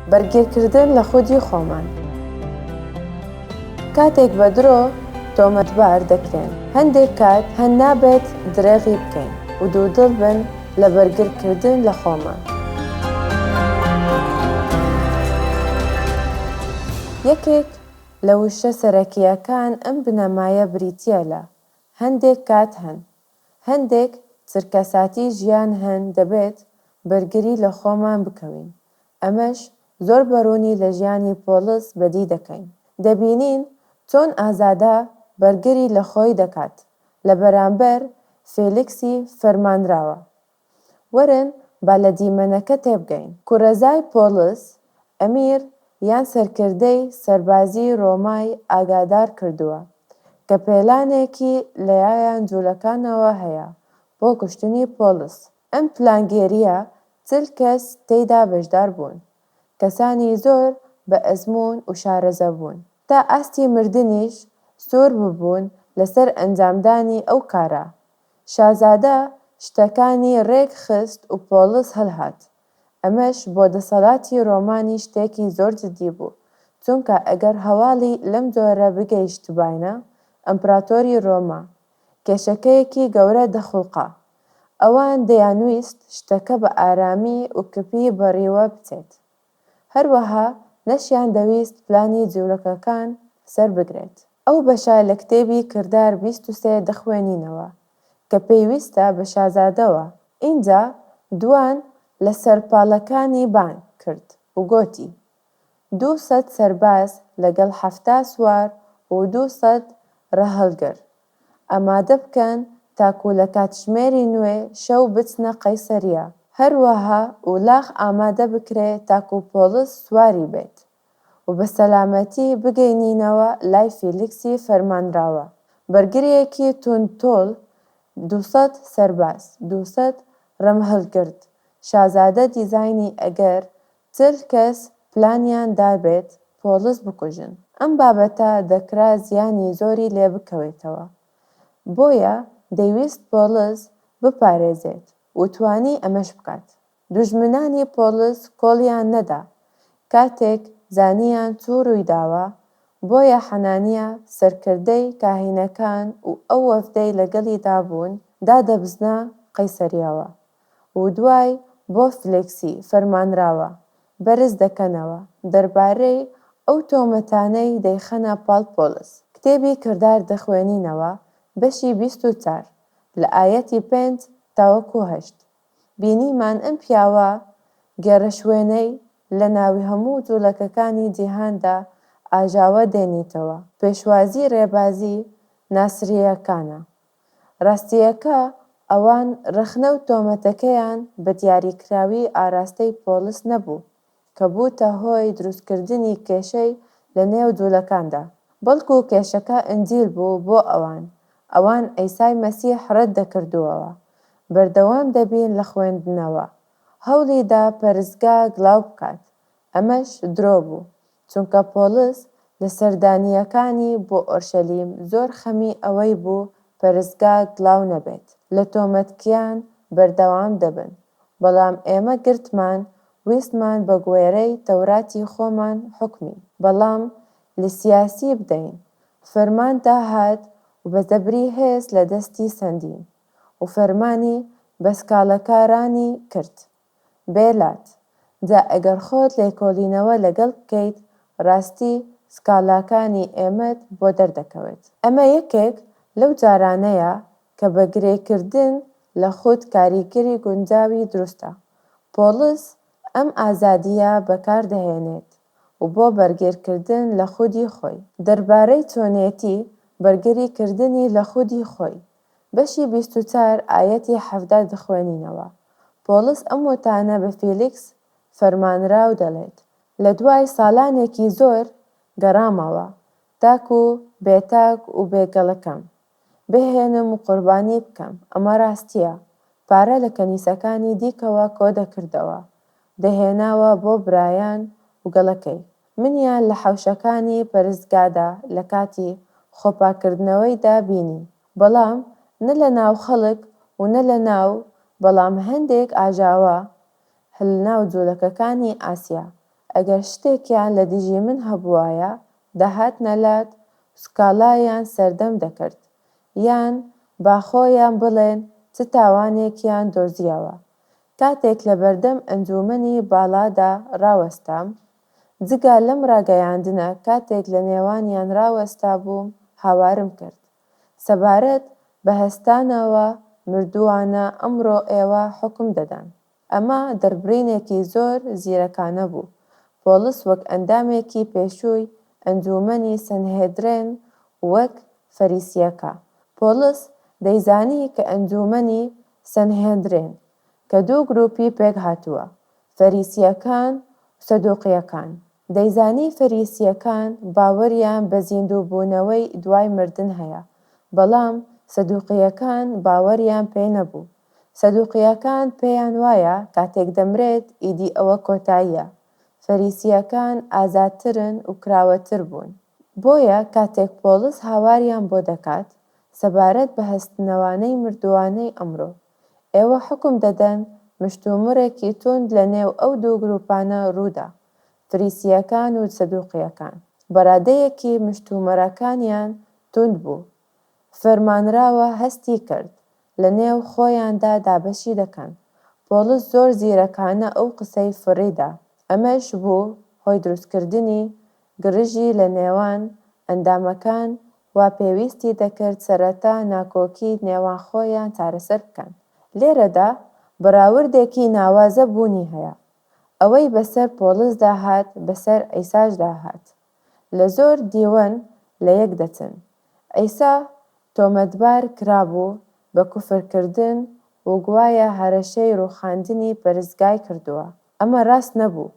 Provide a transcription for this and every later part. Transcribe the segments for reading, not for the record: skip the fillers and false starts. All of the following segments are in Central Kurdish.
بەرگێرکردن لە خودی خۆمان. کاتێک بە درۆ تۆمەتبار دەکرێن، هەندێک کات هەن نابێت درێغی بکەین و دوودڵ بن لە بەرگێرکردن لە خۆمان. یەکێک لە وشە سەرەکیەکان ئەم بنەمایە بریتیە لە هەندێک کات هەندێک چرکەساتی ژیان دەبێت بەرگری لە خۆمان بکەوین. ئەمەش زۆر بەڕوونی لە ژیانی پۆلس بەدی دەکەین. دەبینین چۆن ئازادە بەرگری لە خۆی دەکات لە بەرامبەر فێلیکسی فەرمانراوە. وەرن با لە دیمەنەکە تێبگەین. کوڕەزای پۆلس ئەمیر یان سەرکردەی سەربازی ڕۆمای ئاگادار کردووە کە پێلانێکی لەلایەن جوولەکانەوە هەیە بۆ کوشتنی پۆلس. ئەم پلانگێریە 40 کەس تێیدا بەشدار بوون، کەسانی زۆر بە ئەزموون و شارەزە بوون، تا ئاستی مردنیش سوور ببوون لەسەر ئەنجامدانی ئەو کارە. شازادە شتەکانی ڕێک خست و پۆلس هەڵهات. ئەمەش بۆ دەسەڵاتی ڕۆمانی شتێکی زۆر جددی بوو، چونکە ئەگەر هەواڵی لەم جۆرە بگەیشتبایە ئەمپراتۆری ڕۆما کێشەکەیەکی گەورە دەخولقا. ئەوان دەیانویست شتەکە بە ئارامی و کپی بەڕیوە بچێت. هەروەها نەشیان دەویست پلانی جوولەکەکان سەر بگرێت. ئەو بەشە لە کتێبی کردار 23 دەخوێنینەوە کە پێویستە بە شازادەوە. ئینجا دوان لە سەرپاڵەکانی بان کرد و گوتی 200 سەرباز لەگەڵ 70 سوار و 200 ڕەهەڵگر ئامادە بکەن تاکو لە کاتژمێری نوێ شەو بچنە قەیسەریە. هەروەها ولاغ ئامادە بکرێ تاکو پۆلس سواری بێت و بە سەلامەتی بگەینینەوە لای فێلیکسی فەرمانراوە. بەرگریەکی توندتۆڵ 200 سەرباز 200 ڕەمهەڵگرد. شازادە دیزانی ئەگەر 40 کەس پلانیان دابێت پۆلس بکوژن. ئەم بابەتە دەکرا زیانی زۆری لێ بکەوێتەوە، بۆیە دەیویست پۆلس بپارێزێت و توانی ئەمەش بکات. دوژمنانی پۆلس کۆڵیان نەدا کاتێک زانیان چوو ڕوویداوە، بۆیە حەنانیا سەرکردەی کاهینەکان و ئەو وەفدەی لەگەڵیدا بوون دادەبزنە قەیسەریەوە و دوای بۆ فێلیکسی فەرمانراوە بەرز دەکەنەوە دەربارەی ئەو تۆمەتانەی دەیخەنە پاڵ پۆلس. کتێبی کردار دەخوێنینەوە بەشی 24 لە ئایەتی 5 تاوەکو 8. بینیمان ئەم پیاوە گێڕەشوێنەی لە ناوی هەموو جوولەکەکانی جیهاندا ئاژاوە دێنیتەوە. پێشوازی ڕێبازی ناسریەکانە. ڕاستیەکە ئەوان ڕخنە و تۆمەتەکەیان بە دیاریکراوی ئاراستەی پۆلس نەبوو کە بووتە هۆی دروستکردنی کێشەی لە نێو جوولەکاندا، بەڵکو کێشەکە ئەنجیل بوو بۆ ئەوان ئەیسای مەسیح ڕەت دەکردووەوە. بەردەوام دەبین لە خوێندنەوە. هەوڵیدا پەرستگا گڵاو بکات. ئەمەش درۆ بوو، چونکە پۆلس لە سەردانیەکانی بۆ ئۆرشەلیم زۆر خەمی ئەوەی بوو پەرستگا گڵاو نەبێت. لە تۆمەتکیان بەردەوام دەبن، بەڵام ئێمە گرتمان ویستمان بە گوێرەی تەوراتی خۆمان حوکمین، بەڵام لە سیاسی بدەین. فەرمان داهات و بە زەبری هێز لە دەستی سەندین و فەرمانی بە سکاڵەکارانی کرد. بێلات جا ئەگەر خۆت لێکۆڵینەوە لەگەڵ بکەیت، ڕاستی سکاڵاکانی ئێمەت بۆ دەردەکەوێت. ئەمە یەکێک لەو جارانەیە کە بەگرێکردن لە خود کاریگەری گونجاوی دروستە. پۆلس ئەم ئازادیە بەکاردەهێنێت و بۆ بەرگێرکردن لە خودی خۆی. دەربارەی چۆنێتی بەرگریکردنی لە خودی خۆی بەشی 24 ئایەتی 17 دەخوێنینەوە. پۆلس ئەم وتانە بە فێلیکس فەرمانراو دەڵێت: لە دوای ساڵانێکی زۆر گەڕامەوە تاکو بێتاک و بێگەڵەکەم بهێنم و قوربانی بکەم. ئەمە ڕاستیە. پارە لە کەنیسەکانی دیکەوە کۆ دەکردەوە، دەهێناوە بۆ برایان و گەڵەکەی. منیان لە حەوشەکانی پەرستگادا لە کاتی خۆپاکردنەوەیدا بینی، بەڵام نە لە ناو خەڵک و نە لە ناو، بەڵام هەندێک ئاژاوە لە ناو جوولەکەکانی ئاسیا. ئەگەر شتێکیان لە دژی من هەبوایە دەهات نەلات سوکاڵایان سەردەم دەکرد یان با خۆیان بڵێن چ تاوانێکیان دۆزیەوە. کاتێک لە بەردەم ئەنجومەنی باڵادا ڕاوەستام، جگە لەم ڕاگەیاندنە کاتێک لە نێوانیان ڕاوەستا بووم هاوارم کرد. سەبارەت بە هەستانەوە مردووانە ئەمڕۆ ئێوە حوکم دەدەن. ئەمە دەربڕینێکی زۆر زیرەکانە بوو. پۆلس وەک ئەندامێکی پێشووی ئەنجومەنی سەنهێدرێن وەک فەریسیەکە. پۆلس دەیزانی کە ئەنجومەنی سەنهێدرێن کە دوو گروپی پێک هاتووە، فەریسیەکان و سەدوقیەکان. دەیزانی فەریسیەکان باوەریان بە زیندووبوونەوەی دوای مردن هەیە، بەڵام سەدوقیەکان باوەریان پێ نەبوو. سەدوقیەکان پێیان وایە کاتێک دەمرێت ئیدی ئەوە کۆتاییە. فەریسیەکان ئازادترن و کراوەتر بوون. بۆیە کاتێک پۆلس هاواریان بۆ دەکات سەبارەت بە هەستنەوانەی مردووانەی ئەمڕۆ، ئێوە حکم دەدەن مشتومڕێکی توند لە نێو ئەو دوو گروپانە ڕوودا، فەریسیەکان و سەدوقیەکان. بەرادەیەکی مشتومڕەکانیان توند بوو. فەرمانراوە هەستی کرد لە نێو خۆیاندا دابەشی دەکەن. پۆلس زۆر زیرەکانە ئەو قسەی فڕیدا. ئەمەش بوو هۆی دروستکردنی گرژی لە نێوان ئەندامەکان وا پێویستی دەکرد سەرەتا ناکۆکی نێوان خۆیان چارەسەر بکەن. لێرەدا بەراوردێکی ناوازە بوونی هەیە. ئەوەی بەسەر پۆلسدا هات بەسەر ئەیساشدا هات. لە زۆر دیوەن لە یەک دەچن. ئەیسا تۆمەتبار کرابوو بە کوفرکردن و گوایە هەرەشەی ڕووخاندنی پەرستگای کردووە. ئەمە ڕاست نەبوو.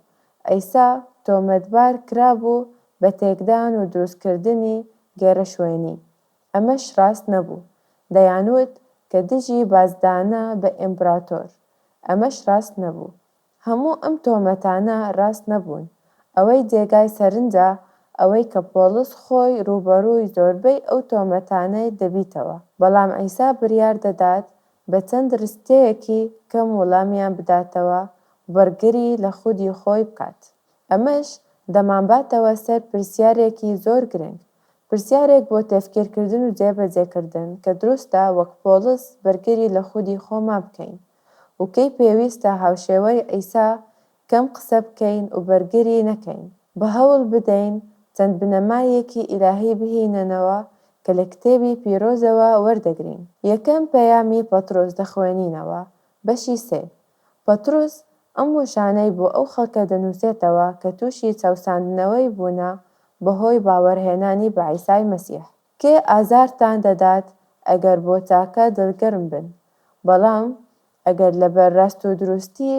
ئەیسا تۆمەتبار کرابوو بە تێکدان و دروستکردنی گێرە شوێنی. ئەمەش ڕاست نەبوو. دەیانوت کە دژی بازدانە بە ئیمپراتۆر. ئەمەش ڕاست نەبوو. هەموو ئەم تۆمەتانە ڕاست نەبوون. ئەوەی جێگای سەرنجە ئەوەی کە پۆلس خۆی ڕوبەڕووی زۆربەی ئەو تۆمەتانەی دەبیتەوە. بەڵام ئەیسا بڕیار دەدات بە چەند ڕستەیەکی کەم وەڵامیان بداتەوە و بەرگری لە خودی خۆی بکات. ئەمەش دەمانباتەوە سەر پرسیارێکی زۆر گرنگ، پرسیارێک بۆ تێفکێرکردن و جێبەجێکردن کە دروستە وەک پۆلس بەرگری لە خودی خۆمان بکەین و کەی پێویستە هاوشێوەی ئەیسا کەم قسە بکەین و بەرگری نەکەین. بە هەوڵ بدەین چەند بنەمایەکی ئیلاهی بهێننەوە کە لە کتێبی پیرۆزەوە وەردەگرین. یەکەم پەیامی پەترۆس دەخوێنینەوە. بەشی 3. پەترۆس ئەم وشانەی بۆ ئەو خەڵکە دەنووسێتەوە کە تووشی چاوساندنەوەی بوونە بەهۆی باوەڕهێنانی بە عیسای مەسیح. کێ ئازارتان دەدات ئەگەر بۆ چاکە دڵگەرم بن، بەڵام ئەگەر لەبەر ڕاست و دروستی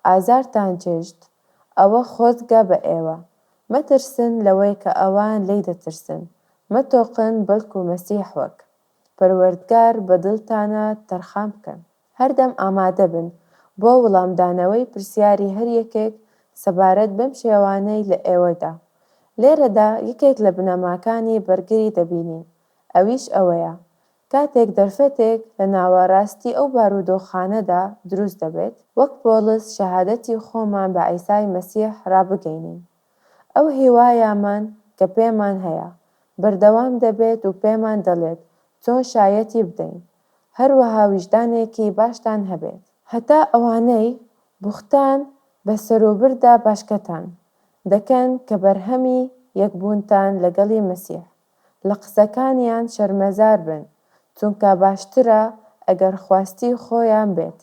ئازارتان چێشت، ئەوە خۆزگە بە ئێوە. مەترسن لەوەی کە ئەوان لێی دەترسن. مەتۆقن بەڵکو مەسیح وەک پەروەردگار بە دڵتانە تەرخان بکەن. هەردەم ئامادە بن بۆ وەڵامدانەوەی پرسیاری هەر یەکێک سەبارەت بەم شێوانەی لە ئێوەدا. لێرەدا یەکێک لە بنەماکانی بەرگری دەبینین. ئەویش ئەوەیە کاتێک دەرفەتێک لە ناوەڕاستی ئەو بارودۆخانەدا دروست دەبێت، وەک پۆلس شەهادەتی خۆمان بە عیسای مەسیح ڕابگەینین. ئەو هیوایەمان کە پێمان هەیە بەردەوام دەبێت و پێمان دەڵێت چۆن شایەتی بدەین. هەروەها ویژدانێکی باشتان هەبێت. هەتا ئەوانەی بوختان بە سەروبردا باشکەتان دەکەن کە بەرهەمی یەکبوونتان لەگەڵی مەسیح. لە قسەکانیان شەرمەزار بن، چونکە باشترە ئەگەر خواستی خۆیان بێت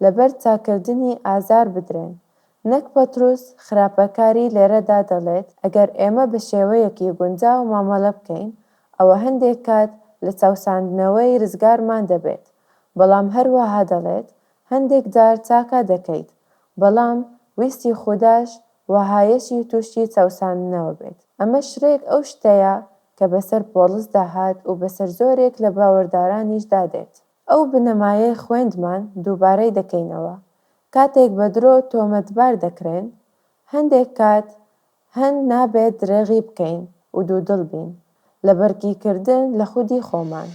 لەبەر چاکردنی ئازار بدرێن. نەک پەترۆس خراپەکاری لێرەدا دەڵێت ئەگەر ئێمە بە شێوەیەکی گونجاو مامەڵە بکەین، ئەوە هەندێک کات لە چاوساندنەوەی ڕزگارمان دەبێت. بەڵام هەروەها دەڵێت هەندێک جار چاکە دەکەیت، بەڵام ویستی خوداش وەهایەشی تووشی چاوساندنەوە بێت. ئەمە شرێک ئەو شتەیە کە بەسەر پۆلسدا هات و بەسەر زۆرێک لە باوەڕدارانیشدا دێت. ئەو بنەمایەی خوێندمان دووبارەی دەکەینەوە. کاتێک بە درۆ تۆمەتبار دەکرێن، هەندێک کات هەند نابێت درێغی بکەین و دوودڵ بین لە بەرگیکردن لە خودی خۆمان.